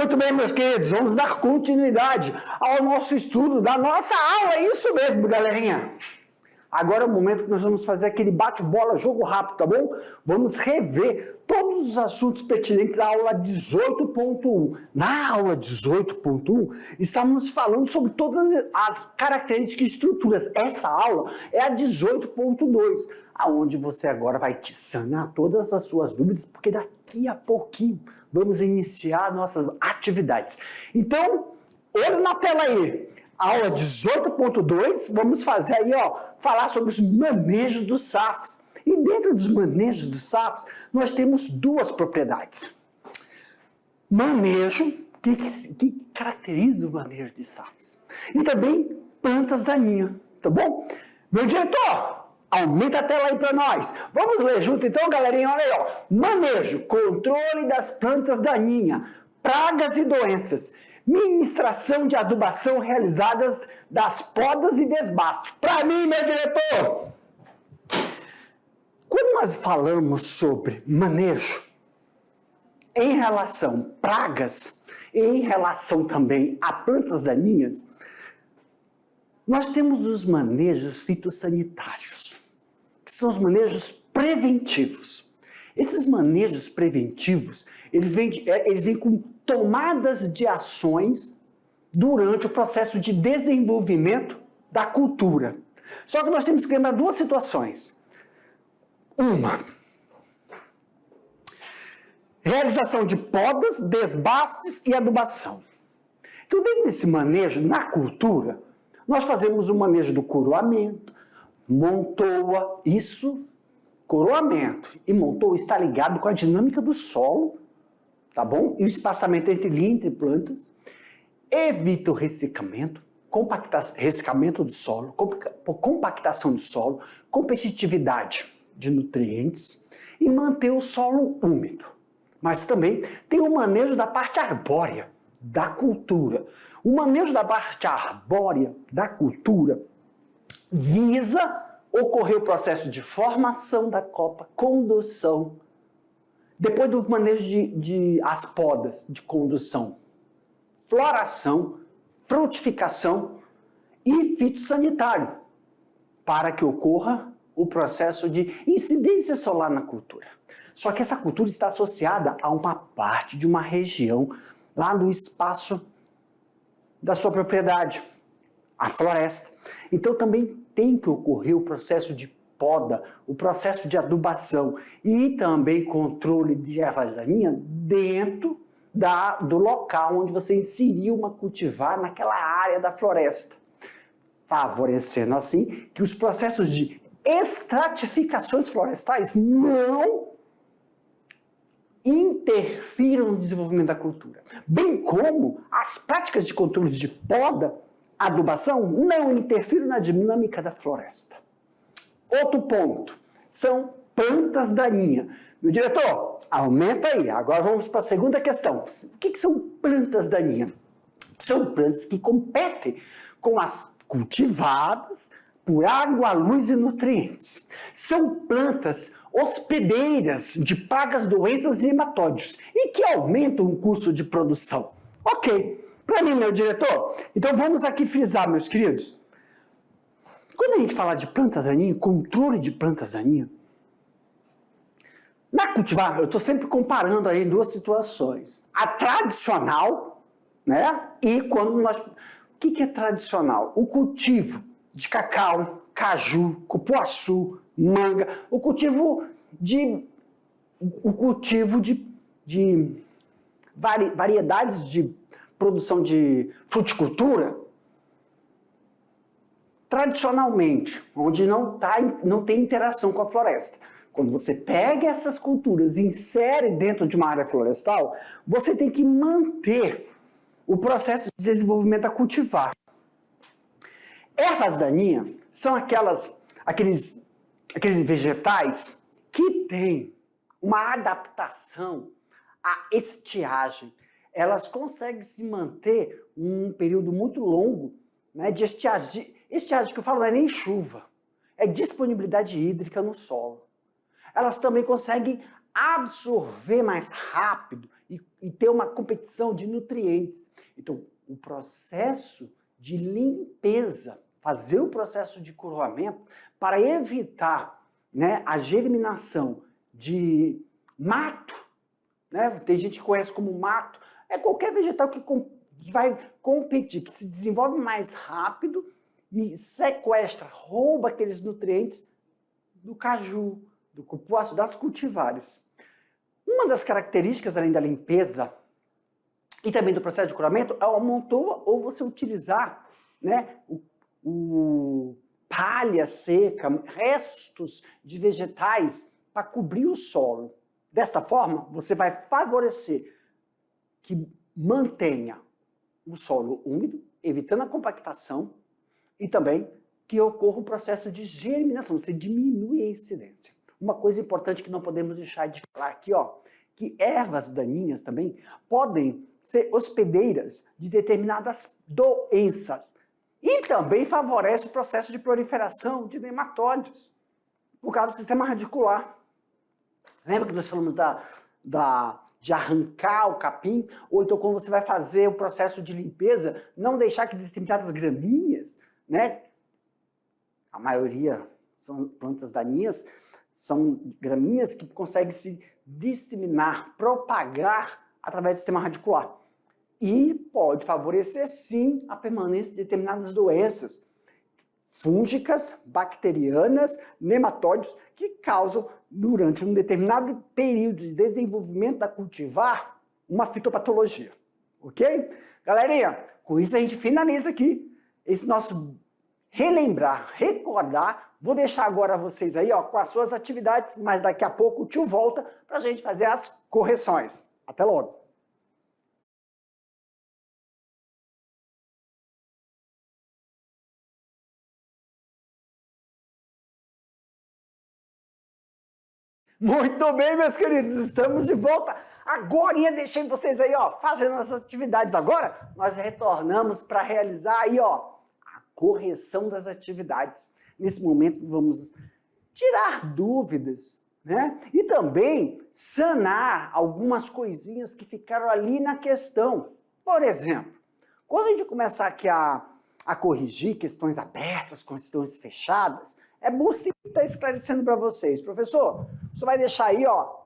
Muito bem, meus queridos, vamos dar continuidade ao nosso estudo da nossa aula. É isso mesmo, galerinha. Agora é o momento que nós vamos fazer aquele bate-bola, jogo rápido, tá bom? Vamos rever todos os assuntos pertinentes à aula 18.1. Na aula 18.1, estamos falando sobre todas as características e estruturas. Essa aula é a 18.2, aonde você agora vai te sanar todas as suas dúvidas, porque daqui a pouquinho vamos iniciar nossas atividades. Então, olho na tela aí. Aula 18.2, vamos fazer aí, falar sobre os manejos dos SAFs. E dentro dos manejos dos SAFs, nós temos duas propriedades. Manejo, que caracteriza o manejo de SAFs. E também plantas daninhas, tá bom? Meu diretor, aumenta a tela aí para nós. Vamos ler junto então, galerinha, olha aí, Manejo, controle das plantas daninhas, pragas e doenças. Ministração de adubação realizadas das podas e desbastos. Para mim, meu diretor, quando nós falamos sobre manejo em relação a pragas e em relação também a plantas daninhas, nós temos os manejos fitossanitários, que são os manejos preventivos. Esses manejos preventivos, eles vêm com tomadas de ações durante o processo de desenvolvimento da cultura. Só que nós temos que lembrar duas situações. Uma, realização de podas, desbastes e adubação. Então, dentro desse manejo, na cultura, nós fazemos o manejo do coroamento, montoa, isso, coroamento e montoa está ligado com a dinâmica do solo, tá bom? E o espaçamento entre linha, entre plantas, evita o ressecamento, ressecamento do solo, compactação do solo, competitividade de nutrientes e manter o solo úmido. Mas também tem o manejo da parte arbórea da cultura. O manejo da parte arbórea da cultura visa ocorrer o processo de formação da copa, condução, depois do manejo de as podas de condução, floração, frutificação e fitossanitário, para que ocorra o processo de incidência solar na cultura. Só que essa cultura está associada a uma parte de uma região lá no espaço da sua propriedade, a floresta. Então também tem que ocorrer o processo de poda, o processo de adubação e também controle de ervas daninhas dentro do local onde você inseriu uma cultivar naquela área da floresta, favorecendo assim que os processos de estratificações florestais não interfiram no desenvolvimento da cultura, bem como as práticas de controle de poda, adubação, não interfiram na dinâmica da floresta. Outro ponto, são plantas daninhas. Meu diretor, aumenta aí. Agora vamos para a segunda questão. O que são plantas daninhas? São plantas que competem com as cultivadas por água, luz e nutrientes. São plantas hospedeiras de pragas, doenças e nematóides e que aumentam o custo de produção. Ok. Para mim, meu diretor, então vamos aqui frisar, meus queridos. Quando a gente fala de plantas daninhas, controle de plantas daninhas, na cultivar, eu estou sempre comparando aí duas situações. A tradicional, né? E quando nós... O que é tradicional? O cultivo de cacau, caju, cupuaçu, manga, o cultivo de variedades de produção de fruticultura, tradicionalmente, onde não tem interação com a floresta. Quando você pega essas culturas e insere dentro de uma área florestal, você tem que manter o processo de desenvolvimento a cultivar. Ervas daninhas são aqueles vegetais que têm uma adaptação à estiagem. Elas conseguem se manter um período muito longo, né, de estiagem. Estiagem que eu falo não é nem chuva, é disponibilidade hídrica no solo. Elas também conseguem absorver mais rápido e ter uma competição de nutrientes. Então, o processo de limpeza, fazer o processo de coroamento para evitar, né, a germinação de mato, né? Tem gente que conhece como mato, é qualquer vegetal que vai competir, que se desenvolve mais rápido e sequestra, rouba aqueles nutrientes do caju, do cupuaçu, das cultivares. Uma das características, além da limpeza e também do processo de curamento, é o amontoa ou você utilizar, né, palha seca, restos de vegetais para cobrir o solo. Desta forma, você vai favorecer que mantenha o solo úmido, evitando a compactação e também que ocorra o processo de germinação, você diminui a incidência. Uma coisa importante que não podemos deixar de falar aqui, ó, que ervas daninhas também podem ser hospedeiras de determinadas doenças e também favorece o processo de proliferação de nematóides por causa do sistema radicular. Lembra que nós falamos de arrancar o capim? Ou então quando você vai fazer o processo de limpeza, não deixar que determinadas gramíneas, né? A maioria são plantas daninhas, são gramíneas que conseguem se disseminar, propagar através do sistema radicular. E pode favorecer, sim, a permanência de determinadas doenças fúngicas, bacterianas, nematóides, que causam, durante um determinado período de desenvolvimento da cultivar, uma fitopatologia. Ok? Galerinha, com isso a gente finaliza aqui esse nosso relembrar, recordar. Vou deixar agora vocês aí, ó, com as suas atividades, mas daqui a pouco o tio volta para a gente fazer as correções. Até logo! Muito bem, meus queridos, estamos de volta. Agora deixei vocês aí, ó, fazendo as atividades. Agora, nós retornamos para realizar aí, ó, a correção das atividades. Nesse momento, vamos tirar dúvidas, né? E também sanar algumas coisinhas que ficaram ali na questão. Por exemplo, quando a gente começar aqui a corrigir questões abertas, questões fechadas, é bom sim estar esclarecendo para vocês. Professor, você vai deixar aí, ó,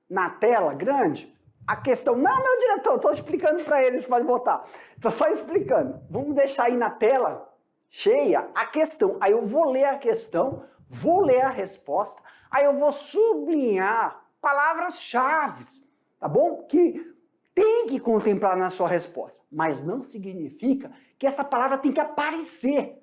na tela grande, a questão... Não, meu diretor, estou explicando para eles, pode botar. Estou só explicando. Vamos deixar aí na tela cheia a questão. Aí eu vou ler a questão, vou ler a resposta, aí eu vou sublinhar palavras-chave, tá bom? Que tem que contemplar na sua resposta, mas não significa que essa palavra tem que aparecer.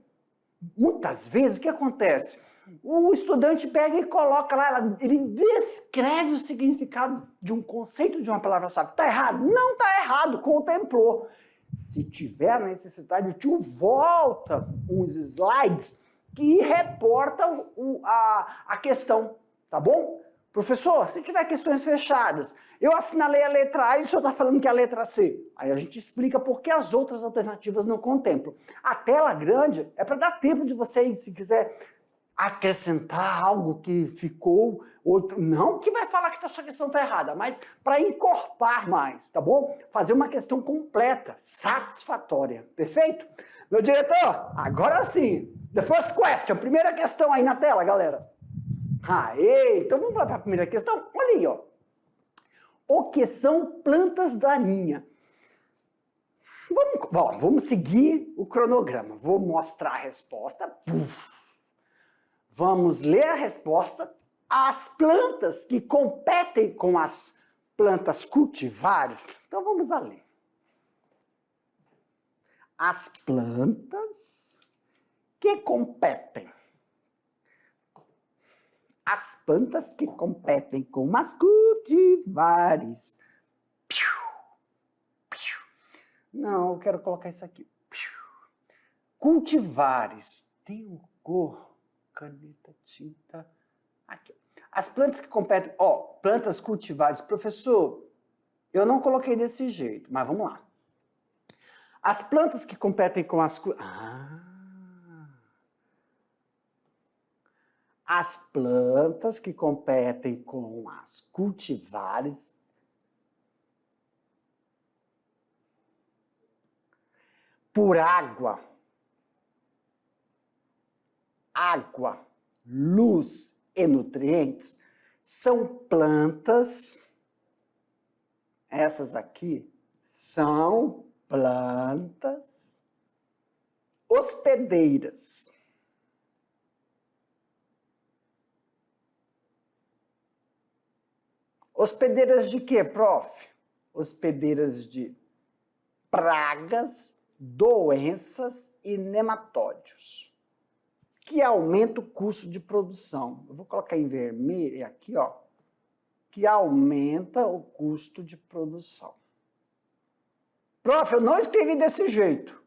Muitas vezes, o que acontece? O estudante pega e coloca lá, ele descreve o significado de um conceito de uma palavra-chave. Está errado? Não está errado, contemplou. Se tiver necessidade, o tio volta uns slides que reportam a questão, tá bom? Professor, se tiver questões fechadas, eu assinalei a letra A e o senhor está falando que é a letra C. Aí a gente explica por que as outras alternativas não contemplam. A tela grande é para dar tempo de você, se quiser acrescentar algo que ficou, outro, não que vai falar que a sua questão está errada, mas para encorpar mais, tá bom? Fazer uma questão completa, satisfatória, perfeito? Meu diretor, agora sim, the first question, primeira questão aí na tela, galera. Aê, então vamos lá para a primeira questão. Olha aí, ó. O que são plantas daninhas? Vamos seguir o cronograma. Vou mostrar a resposta. Puf. Vamos ler a resposta. As plantas que competem com as plantas cultivares. Então vamos a ler. As plantas que competem. As plantas que competem com as cultivares. Não, eu quero colocar isso aqui. Cultivares. Tem um cor, caneta, tinta. Aqui. As plantas que competem... Ó, plantas cultivares. Professor, eu não coloquei desse jeito, mas vamos lá. As plantas que competem com as... As plantas que competem com as cultivares por água, luz e nutrientes, são plantas, essas aqui são plantas hospedeiras. Hospedeiras de quê, prof? Hospedeiras de pragas, doenças e nematóides, que aumenta o custo de produção. Eu vou colocar em vermelho aqui, ó, que aumenta o custo de produção. Prof, eu não escrevi desse jeito.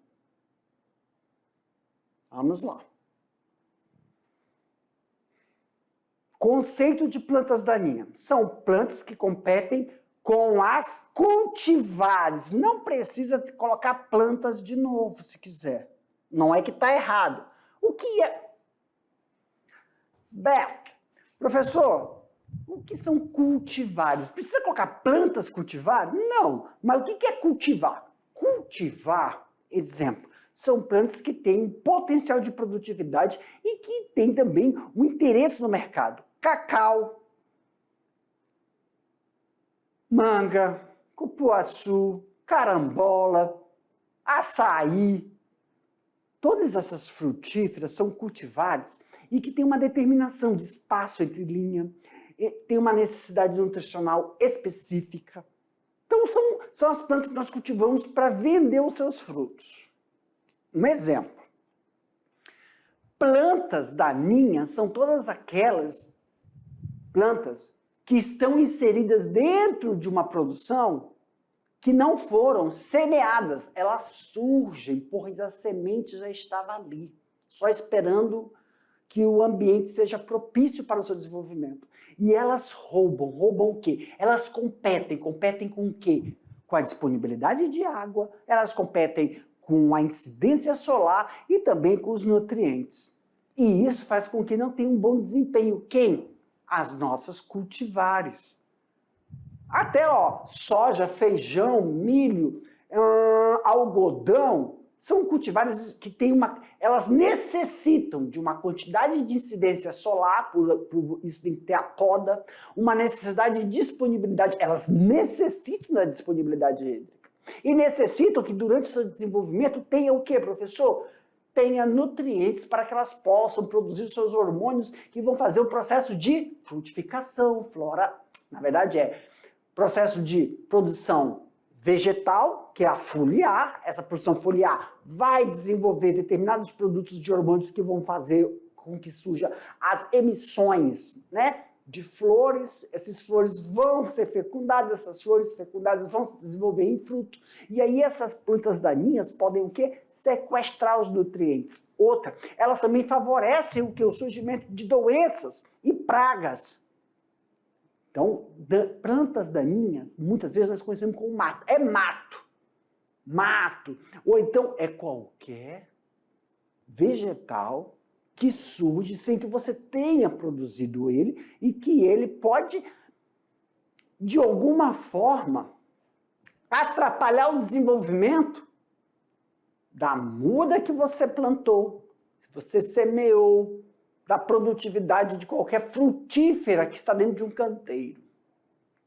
Vamos lá. Conceito de plantas daninhas. São plantas que competem com as cultivares. Não precisa colocar plantas de novo, se quiser. Não é que está errado. O que é? Beck, professor, o que são cultivares? Precisa colocar plantas cultivares? Não. Mas o que é cultivar? Cultivar, exemplo, são plantas que têm um potencial de produtividade e que têm também um interesse no mercado. Cacau, manga, cupuaçu, carambola, açaí. Todas essas frutíferas são cultivares e que têm uma determinação de espaço entre linha, tem uma necessidade nutricional específica. Então, são as plantas que nós cultivamos para vender os seus frutos. Um exemplo. Plantas daninhas são todas aquelas plantas que estão inseridas dentro de uma produção que não foram semeadas. Elas surgem, pois a semente já estava ali, só esperando que o ambiente seja propício para o seu desenvolvimento. E elas roubam o quê? Elas competem com o quê? Com a disponibilidade de água, elas competem com a incidência solar e também com os nutrientes. E isso faz com que não tenha um bom desempenho. Quem? As nossas cultivares. Até, ó, soja, feijão, milho, algodão, são cultivares que têm elas necessitam de uma quantidade de incidência solar, por isso tem que ter a poda, uma necessidade de disponibilidade, elas necessitam da disponibilidade hídrica. E necessitam que durante o seu desenvolvimento tenha o quê, professor? Tenha nutrientes para que elas possam produzir seus hormônios que vão fazer o processo de frutificação, na verdade processo de produção vegetal, que é a foliar. Essa produção foliar vai desenvolver determinados produtos de hormônios que vão fazer com que surja as emissões, né, de flores. Essas flores vão ser fecundadas, essas flores fecundadas vão se desenvolver em fruto. E aí essas plantas daninhas podem o quê? Sequestrar os nutrientes. Outra, elas também favorecem o quê? O surgimento de doenças e pragas. Então, plantas daninhas, muitas vezes nós conhecemos como mato. É mato. Mato. Ou então é qualquer vegetal que surge sem que você tenha produzido ele e que ele pode, de alguma forma, atrapalhar o desenvolvimento da muda que você plantou, se você semeou, da produtividade de qualquer frutífera que está dentro de um canteiro.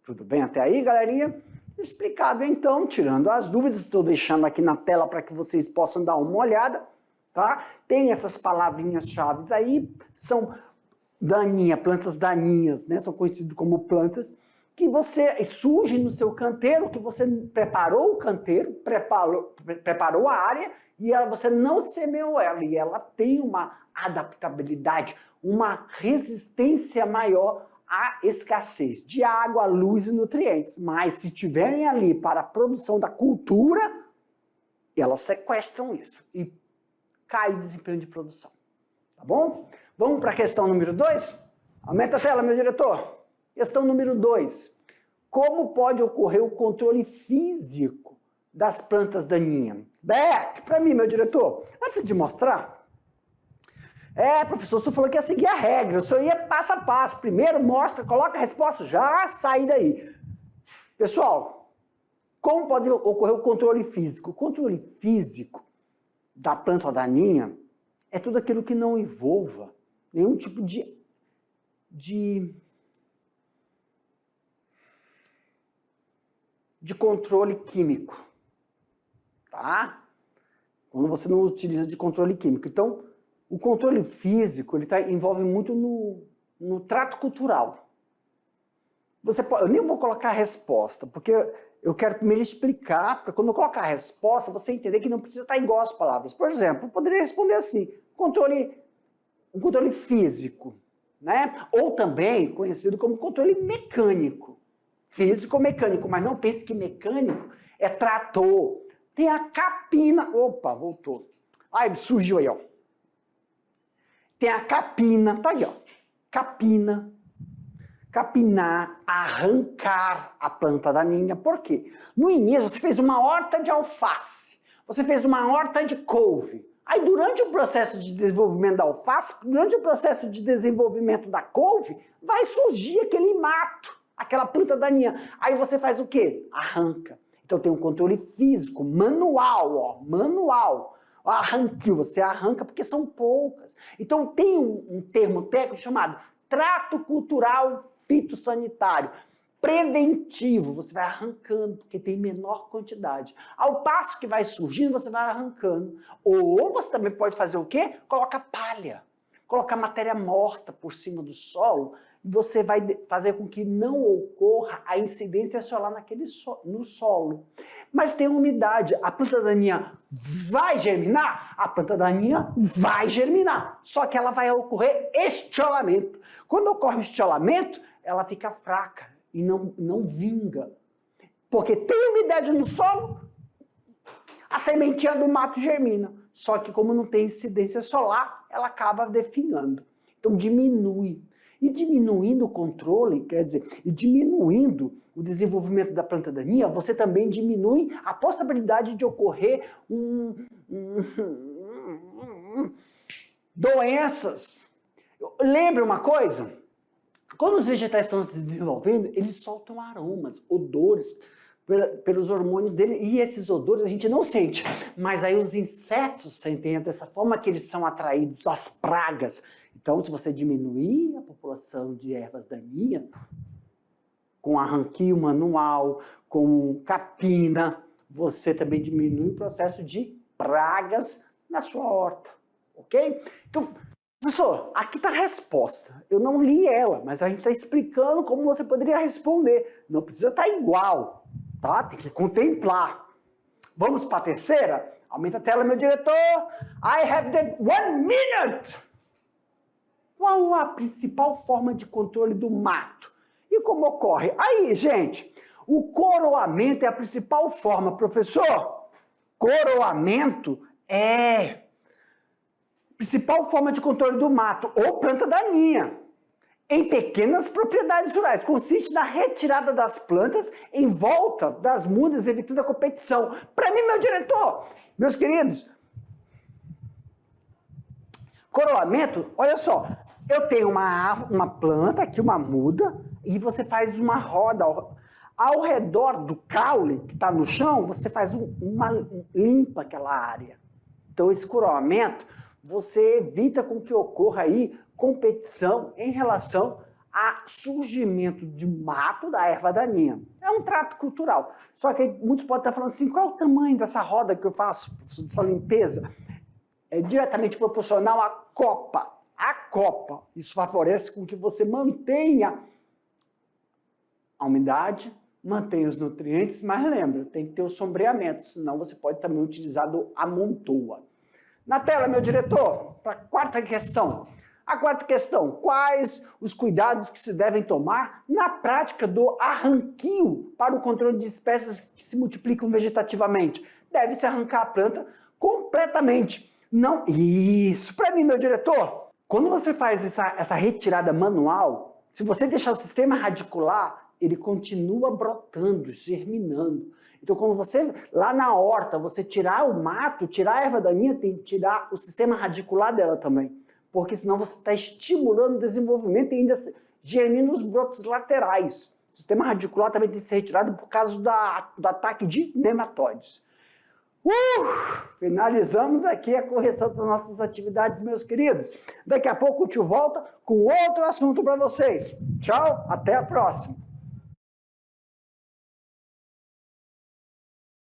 Tudo bem até aí, galerinha? Explicado então, tirando as dúvidas, estou deixando aqui na tela para que vocês possam dar uma olhada, tá? Tem essas palavrinhas-chave aí, são plantas daninhas, né? São conhecidas como plantas que surgem no seu canteiro, que você preparou o canteiro, preparou a área e você não semeou ela, e ela tem uma adaptabilidade, uma resistência maior à escassez de água, luz e nutrientes. Mas se tiverem ali para a produção da cultura, elas sequestram isso e cai o desempenho de produção. Tá bom? Vamos para a questão número 2? Aumenta a tela, meu diretor. Questão número 2. Como pode ocorrer o controle físico das plantas daninhas? Beck, para mim, meu diretor, antes de mostrar... professor, o senhor falou que ia seguir a regra, o senhor ia passo a passo. Primeiro mostra, coloca a resposta, já sai daí. Pessoal, como pode ocorrer o controle físico? O controle físico da planta daninha é tudo aquilo que não envolva nenhum tipo de controle químico, tá? Quando você não utiliza de controle químico. Então, o controle físico, ele envolve muito no trato cultural. Eu nem vou colocar a resposta, porque eu quero primeiro explicar, para quando eu colocar a resposta, você entender que não precisa estar igual as palavras. Por exemplo, eu poderia responder assim, um controle físico, né? Ou também conhecido como controle mecânico. Físico ou mecânico, mas não pense que mecânico é trator. Tem a capina. Opa, voltou. Ai, surgiu aí, ó. Tem a capina, tá aí, ó. Capina. Capinar, arrancar a planta daninha. Por quê? No início, você fez uma horta de alface. Você fez uma horta de couve. Aí, durante o processo de desenvolvimento da alface, durante o processo de desenvolvimento da couve, vai surgir aquele mato, aquela planta daninha. Aí você faz o quê? Arranca. Então tem um controle físico, manual, ó, manual. Arranquio, você arranca porque são poucas. Então tem um termo técnico chamado trato cultural fitossanitário. Preventivo, você vai arrancando, porque tem menor quantidade. Ao passo que vai surgindo, você vai arrancando. Ou você também pode fazer o quê? Coloca palha, colocar matéria morta por cima do solo, e você vai fazer com que não ocorra a incidência solar no solo. Mas tem umidade, a planta daninha vai germinar? A planta daninha vai germinar, só que ela vai ocorrer estiolamento. Quando ocorre o estiolamento, ela fica fraca e não vinga. Porque tem umidade no solo, a sementinha do mato germina. Só que como não tem incidência solar, ela acaba definhando. Então diminui. E diminuindo o controle, quer dizer, e diminuindo o desenvolvimento da planta daninha, você também diminui a possibilidade de ocorrer doenças. Lembra uma coisa? Quando os vegetais estão se desenvolvendo, eles soltam aromas, odores, pelos hormônios dele, e esses odores a gente não sente, mas aí os insetos sentem dessa forma que eles são atraídos às pragas. Então, se você diminuir a população de ervas daninhas, com arranquio manual, com capina, você também diminui o processo de pragas na sua horta, ok? Então, professor, aqui está a resposta. Eu não li ela, mas a gente está explicando como você poderia responder. Não precisa estar igual, tá? Tem que contemplar. Vamos para a terceira? Aumenta a tela, meu diretor. I have the 1 minute. Qual a principal forma de controle do mato? E como ocorre? Aí, gente, o coroamento é a principal forma. Professor, coroamento é a principal forma de controle do mato, ou planta daninha, em pequenas propriedades rurais. Consiste na retirada das plantas em volta das mudas, evitando a competição. Para mim, meu diretor, meus queridos, coroamento, olha só, eu tenho uma planta aqui, uma muda, e você faz uma roda ao redor do caule que está no chão, você faz limpa aquela área. Então esse coroamento, você evita com que ocorra aí competição em relação a surgimento de mato da erva daninha. É um trato cultural. Só que muitos podem estar falando assim, qual é o tamanho dessa roda que eu faço, dessa limpeza? É diretamente proporcional à copa. A copa. Isso favorece com que você mantenha a umidade, mantenha os nutrientes, mas lembra, tem que ter o sombreamento, senão você pode também utilizar do amontoa. Na tela, meu diretor, para a quarta questão. A quarta questão, quais os cuidados que se devem tomar na prática do arranquio para o controle de espécies que se multiplicam vegetativamente? Deve-se arrancar a planta completamente. Não, isso, para mim, meu diretor, quando você faz essa retirada manual, se você deixar o sistema radicular, ele continua brotando, germinando. Então, quando você, lá na horta, você tirar o mato, tirar a erva daninha, tem que tirar o sistema radicular dela também. Porque senão você está estimulando o desenvolvimento e ainda germina os brotos laterais. O sistema radicular também tem que ser retirado por causa do ataque de nematóides. Finalizamos aqui a correção das nossas atividades, meus queridos. Daqui a pouco o tio volta com outro assunto para vocês. Tchau, até a próxima.